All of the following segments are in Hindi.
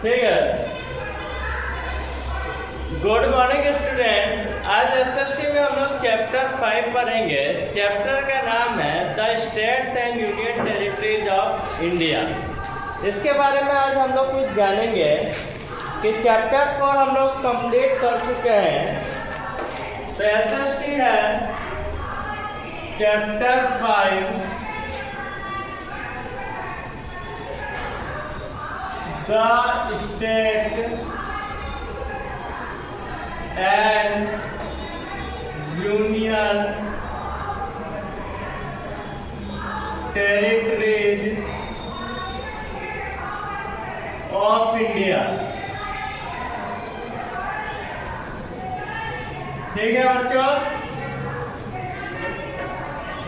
ठीक है। गुड मॉर्निंग स्टूडेंट्स, आज एसएसटी में हम लोग चैप्टर 5 पढ़ेंगे। चैप्टर का नाम है the states and union territories of India. इसके बारे में आज हम लोग कुछ जानेंगे कि चैप्टर 4 हम लोग कंप्लीट कर चुके हैं। तो एसएसटी है chapter 5 the states and union territories of India। ठीक है बच्चों,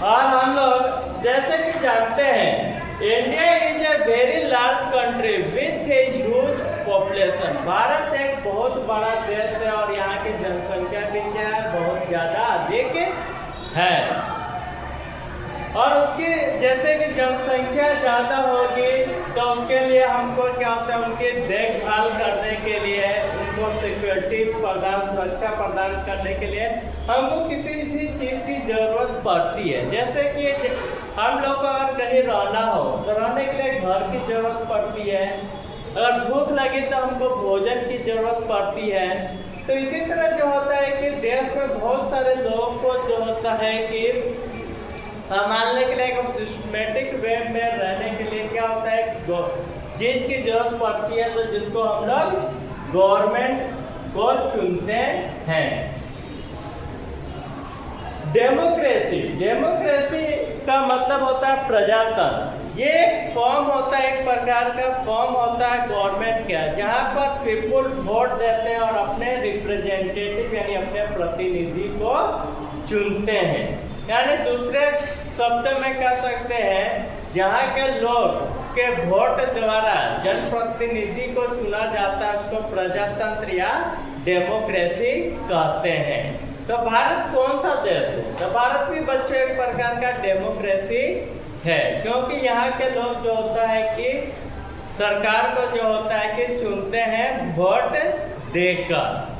और हम लोग जैसे कि जानते हैं India is a very large country with a huge population. Bharat एक बहुत बड़ा देश है और यहाँ की जनसंख्या भी क्या है, बहुत ज़्यादा अधिक है। और उसकी जैसे कि जनसंख्या ज़्यादा होगी तो उसके लिए हमको क्या होता है, उनकी देखभाल करने के लिए, उनको सिक्योरिटी प्रदान, सुरक्षा प्रदान करने के लिए हमको किसी भी चीज़ की ज़रूरत पड़ती है। जैसे कि हम लोग को अगर कहीं रहना हो तो रहने के लिए घर की ज़रूरत पड़ती है, अगर भूख लगी तो हमको भोजन की ज़रूरत पड़ती है। तो इसी तरह जो होता है कि देश में बहुत सारे लोगों को जो होता है कि संभालने के लिए, एक सिस्टमेटिक वे में रहने के लिए क्या होता है, चीज़ की जरूरत पड़ती है, तो जिसको हम लोग गवर्नमेंट को चुनते हैं। डेमोक्रेसी, डेमोक्रेसी का मतलब होता है प्रजातंत्र। ये एक फॉर्म होता है, एक प्रकार का फॉर्म होता है गवर्नमेंट का, जहाँ पर पीपुल वोट देते हैं और अपने रिप्रेजेंटेटिव यानी अपने प्रतिनिधि को चुनते हैं। यानी दूसरे शब्दों में कह सकते हैं जहाँ के लोग के वोट द्वारा जनप्रतिनिधि को चुना जाता है उसको प्रजातंत्र या डेमोक्रेसी कहते हैं। तो भारत कौन सा देश है? तो भारत भी बच्चों एक प्रकार का डेमोक्रेसी है, क्योंकि यहाँ के लोग जो होता है कि सरकार को जो होता है कि चुनते हैं वोट देकर।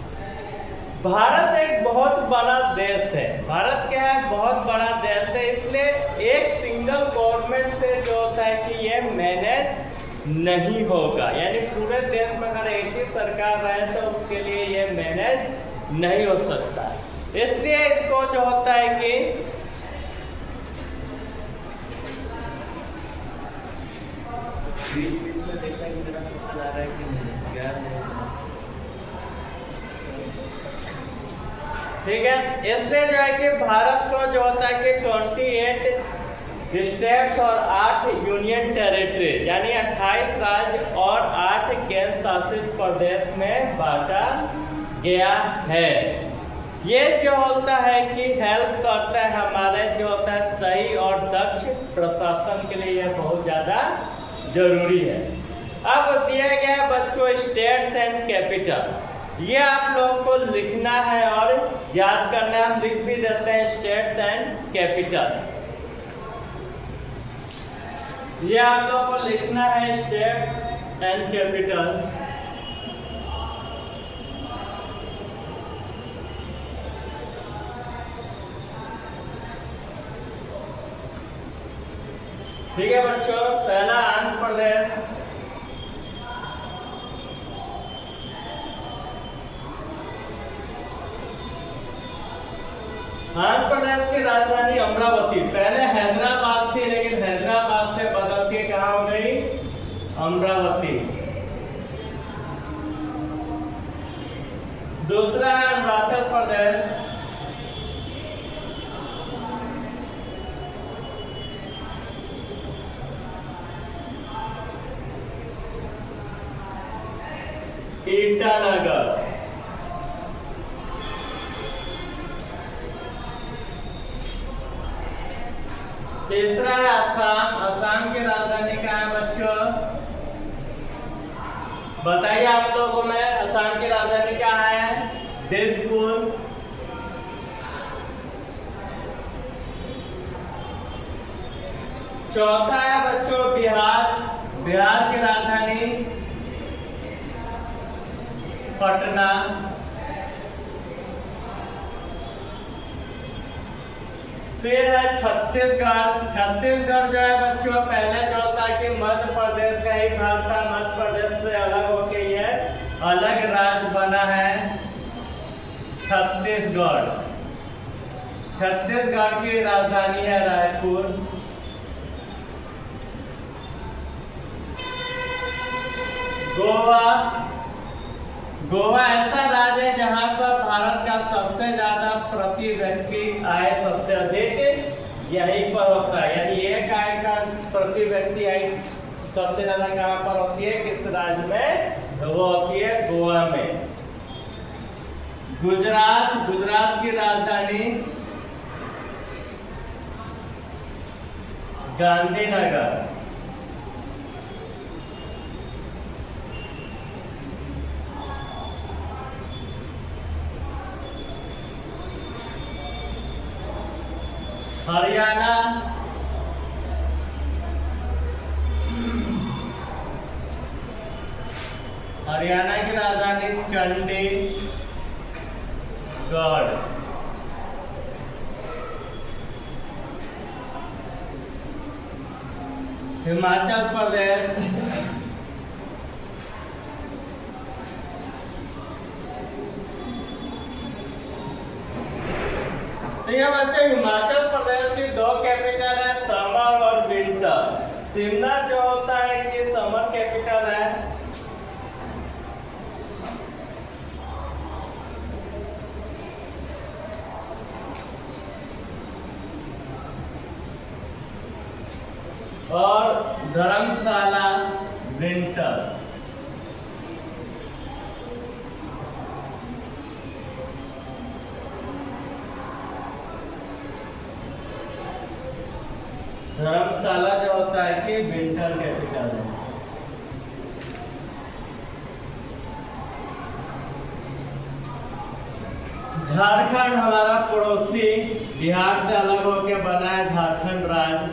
भारत एक बहुत बड़ा देश है। भारत क्या है, बहुत बड़ा देश है, इसलिए एक सिंगल गवर्नमेंट से जो होता है कि ये मैनेज नहीं होगा। यानी पूरे देश में अगर एक ही सरकार रहे तो उसके लिए ये मैनेज नहीं हो सकता। इसलिए इसको जो होता है कि ठीक है, इसलिए जो है कि भारत को जो होता है कि 28 स्टेट्स और 8 यूनियन टेरिटरी यानी 28 राज्य और 8 केंद्र शासित प्रदेश में बांटा गया है। ये जो होता है कि हेल्प करता है हमारे जो होता है सही और दक्ष प्रशासन के लिए, यह बहुत ज़्यादा जरूरी है। अब दिया गया बच्चों स्टेट्स एंड कैपिटल, ये आप लोगों को लिखना है और याद करना है। हम लिख भी देते हैं स्टेट्स एंड कैपिटल, ये आप लोगों को लिखना है स्टेट्स एंड कैपिटल। ठीक है बच्चों, पहला आंध्र प्रदेश, आंध्र प्रदेश की राजधानी अमरावती। पहले हैदराबाद थी, लेकिन हैदराबाद से बदल के कहाँ हो गई, अमरावती। दूसरा है अरुणाचल प्रदेश, ईटानगर। तीसरा है असम, असम की राजधानी क्या है बच्चों, बताइए आप लोगों में असम की राजधानी क्या है, दिसपुर। चौथा है बच्चों बिहार, बिहार की राजधानी पटना, फिर है छत्तीसगढ़। छत्तीसगढ़ जो है बच्चों पहले जो होता है कि मध्य प्रदेश का ही भाग था, मध्य प्रदेश से अलग होके ये अलग राज्य बना है छत्तीसगढ़। छत्तीसगढ़ की राजधानी है रायपुर। गोवा। गोवा ऐसा राज्य है जहां पर भारत का सबसे ज्यादा प्रति व्यक्ति आय सबसे अधिक यहीं पर होता है, यानी एक आय का प्रति व्यक्ति आय सबसे ज्यादा कहां पर होती है, किस राज्य में? वो होती है गोवा में। गुजरात। गुजरात की राजधानी गांधीनगर। हरियाणा। हरियाणा की राजधानी चंडीगढ़। हिमाचल प्रदेश। ये बच्चे हिमाचल प्रदेश की दो कैपिटल है, समर और विंटर। शिमला जो होता है कि समर कैपिटल है, और धर्मशाला विंटर। धर्मशाला जो होता है कि विंटर कैपिटल है। झारखंड हमारा पड़ोसी बिहार से अलग होकर बना है झारखंड राज्य।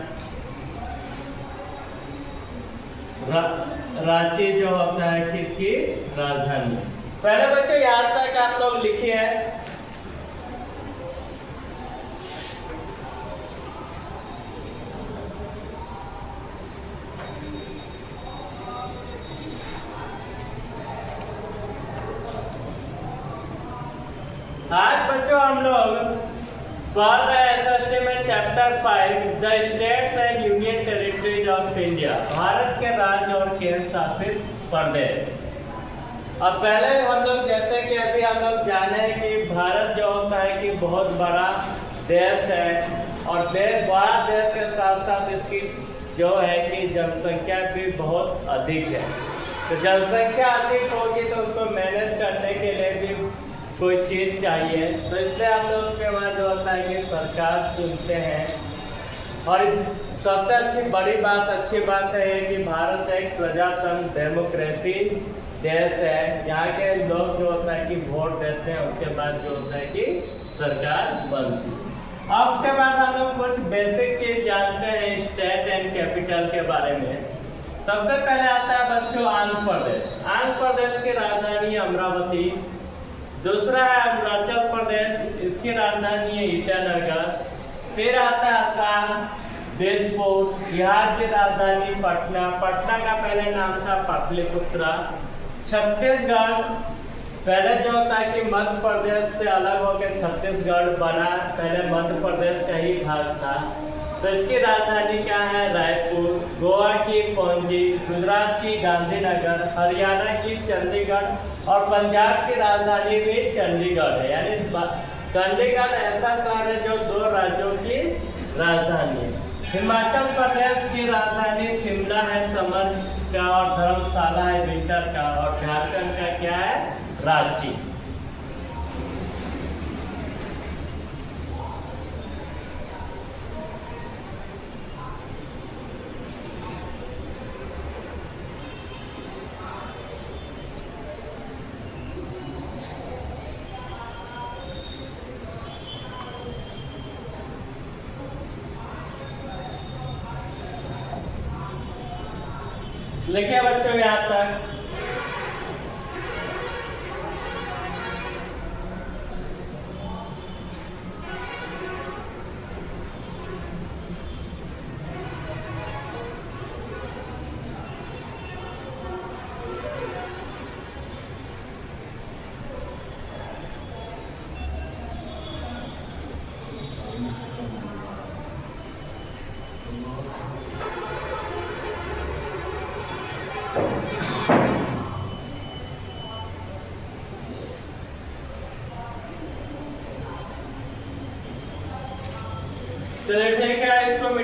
रांची जो होता है किसकी राजधानी। पहले बच्चों यहाँ तक आप लोग लिखिए। आज बच्चों हम लोग पढ़ रहे हैं एसएसटी में chapter 5 the states and union territories of India, Bharat के राज्य और केंद्र शासित प्रदेश। अब पहले हम लोग जैसे कि अभी हम लोग जाने हैं कि भारत जो होता है कि बहुत बड़ा देश है, और बड़ा देश के साथ साथ इसकी जो है कि जनसंख्या भी बहुत अधिक है। तो जनसंख्या अधिक होगी तो उसको मैनेज करने के लिए भी कोई चीज़ चाहिए, तो इसलिए हम लोग के वहाँ जो होता है कि सरकार चुनते हैं। और सबसे अच्छी बात है कि भारत एक प्रजातंत्र डेमोक्रेसी देश है। यहाँ के लोग जो होता है कि वोट देते हैं, उसके बाद जो होता है कि सरकार बनती है। अब उसके बाद हम लोग कुछ बेसिक चीज जानते हैं स्टेट एंड कैपिटल के बारे में। सबसे पहले आता है बच्चों आंध्र प्रदेश। आंध्र प्रदेश की राजधानी अमरावती। दूसरा है अरुणाचल प्रदेश, इसकी राजधानी है ईटानगर। फिर आता है असम, दिसपुर। बिहार की राजधानी पटना, पटना का पहले नाम था पाटलिपुत्रा। छत्तीसगढ़ पहले जो होता है कि मध्य प्रदेश से अलग होकर छत्तीसगढ़ बना, पहले मध्य प्रदेश का ही भाग था। तो इसकी राजधानी क्या है? रायपुर। गोवा की पणजी, गुजरात की गांधीनगर, हरियाणा की चंडीगढ़, और पंजाब की राजधानी भी चंडीगढ़ है। यानी चंडीगढ़ ऐसा शहर है जो 2 राज्यों की राजधानी है। हिमाचल प्रदेश की राजधानी शिमला है समर का, और धर्मशाला है विंटर का, और झारखंड का क्या है? रांची। लिखिए बच्चों यहाँ तक।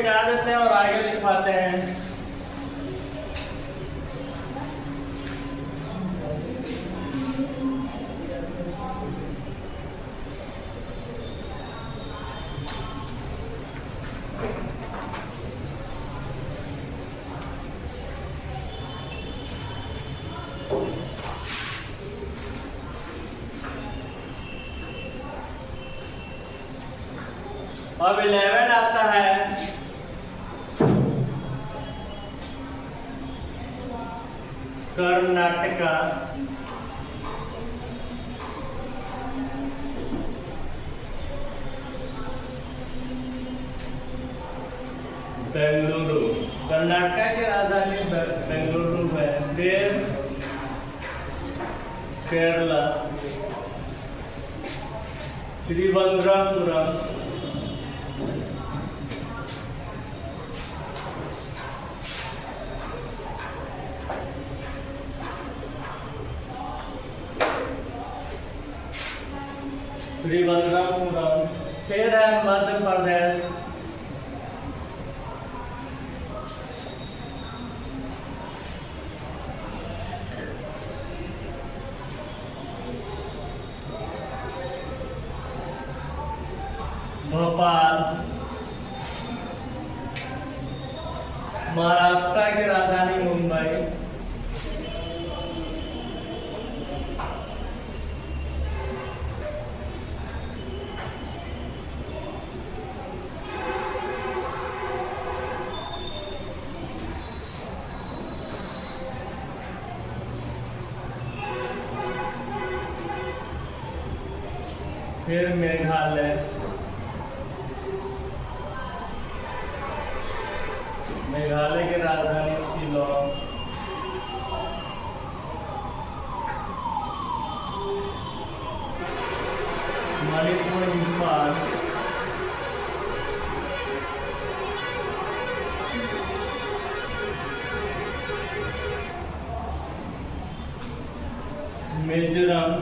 मिटा देते हैं और आगे लिखवाते हैं। अब 11 आता है कर्नाटका, बेंगलुरु। कर्नाटका की राजधानी बेंगलुरु है। फिर केरला, त्रिवंद्रपुरम, त्रिवंद्रपुरम। फिर है मध्य प्रदेश, भोपाल। महाराष्ट्र की राजधानी मुंबई। फिर मेघालय, मेघालय की राजधानी शिलोंग। मणिपुर, इम्फाल। मिजोरम,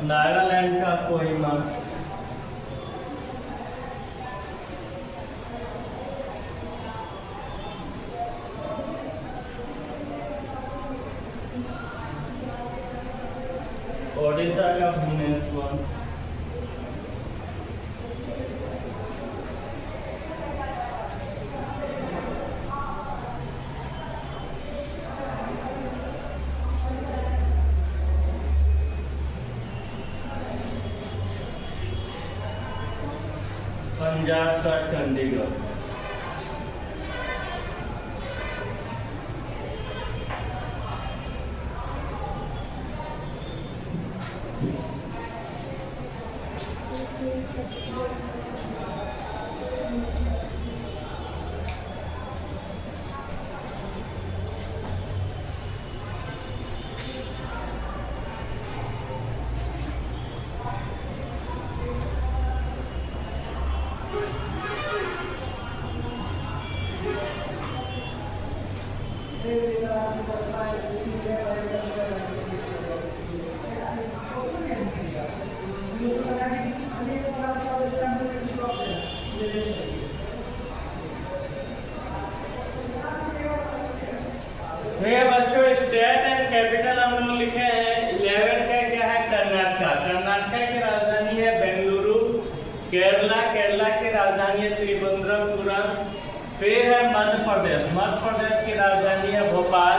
नागालैंड का कोहिमा। ओडिशा का भुवनेश्वर। पंजाब का चंडीगढ़। बच्चों स्टेट एंड कैपिटल हम लोग लिखे हैं। 11 का क्या है? कर्नाटका। कर्नाटका की राजधानी है बेंगलुरु। केरला, केरला की राजधानी है त्रिवंद्रपुरम। फिर है मध्य प्रदेश, मध्य प्रदेश की राजधानी है भोपाल।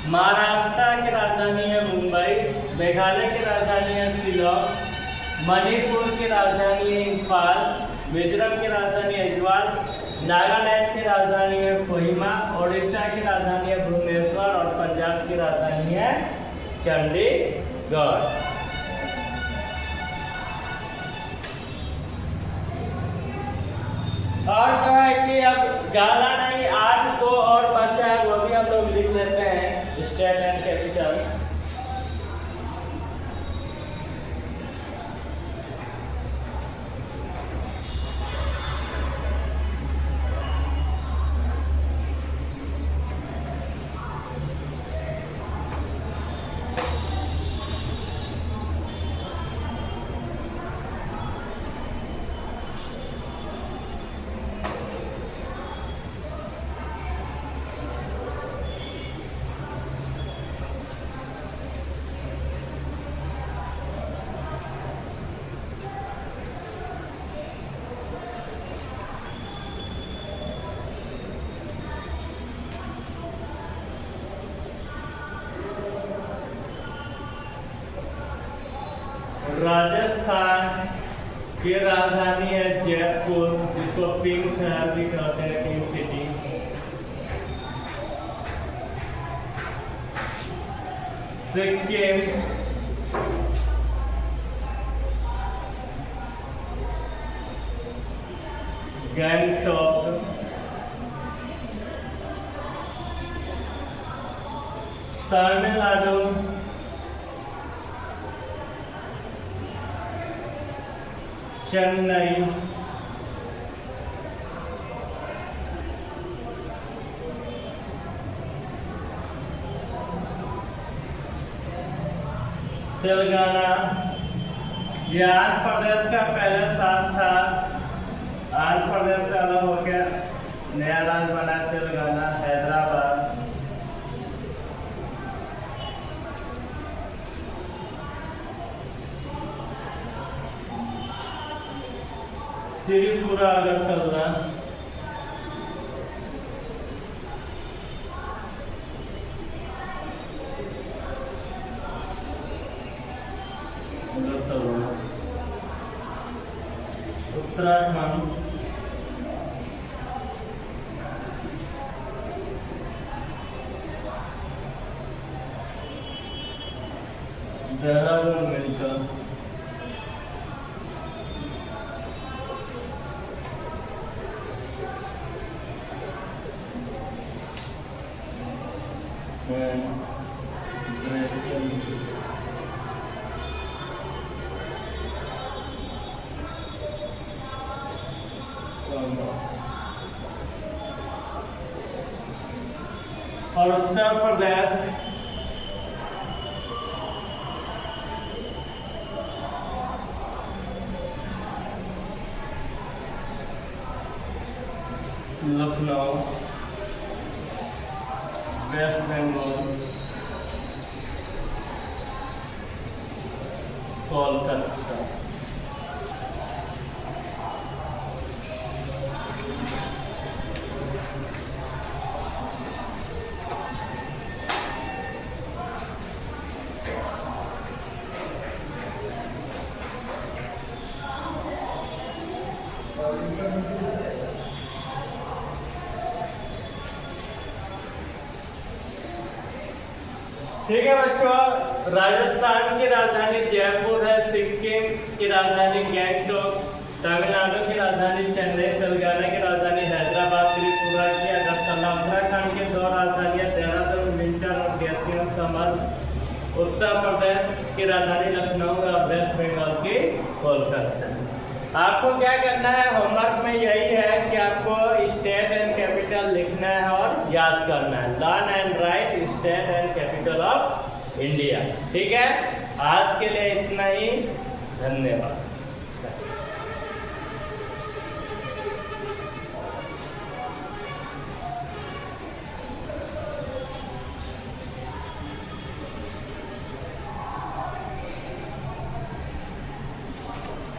महाराष्ट्र की राजधानी है मुंबई। मेघालय की राजधानी है शिलोंग। मणिपुर की राजधानी है इम्फाल। मिजोरम की राजधानी है अजवाल। नागालैंड की राजधानी है कोहिमा। ओडिशा की राजधानी है भुवनेश्वर और पंजाब की राजधानी है चंडीगढ़। और तो है कि अब ज़्यादा नहीं, 8 को और बचा है, वो भी हम लोग लिख लेते हैं। State and capital. राजस्थान की राजधानी है जयपुर, जिसको पिंक शहर भी कहते हैं, पिंक सिटी। सिक्किम गैंगटॉक। तमिलनाडु चेन्नई। तेलंगाना, ये आंध्र प्रदेश का पहले साथ था, आंध्र प्रदेश से अलग होकर नया राज्य बना तेलंगाना। हैदराबाद, त्रिपुरा, अगरतला, उत्तराखंड, देहरादून मिलकर, और उत्तर प्रदेश लखनऊ, वेस्ट बंगाल, कोलकाता। ठीक है बच्चों, राजस्थान की राजधानी जयपुर है, सिक्किम की राजधानी गैंगटॉक, तमिलनाडु की राजधानी चेन्नई, तेलंगाना की राजधानी हैदराबाद, त्रिपुरा की अगरतला, उत्तराखंड की 2 राजधानियां देहरादून विंटर और ग्लेशियर समर, उत्तर प्रदेश की राजधानी लखनऊ और वेस्ट बंगाल की कोलकाता। आपको क्या करना है, होमवर्क में यही है कि आपको स्टेट एंड कैपिटल लिखना है और याद करना है। Learn and right state and capital of India. ठीक है, आज के लिए इतना ही, धन्यवाद।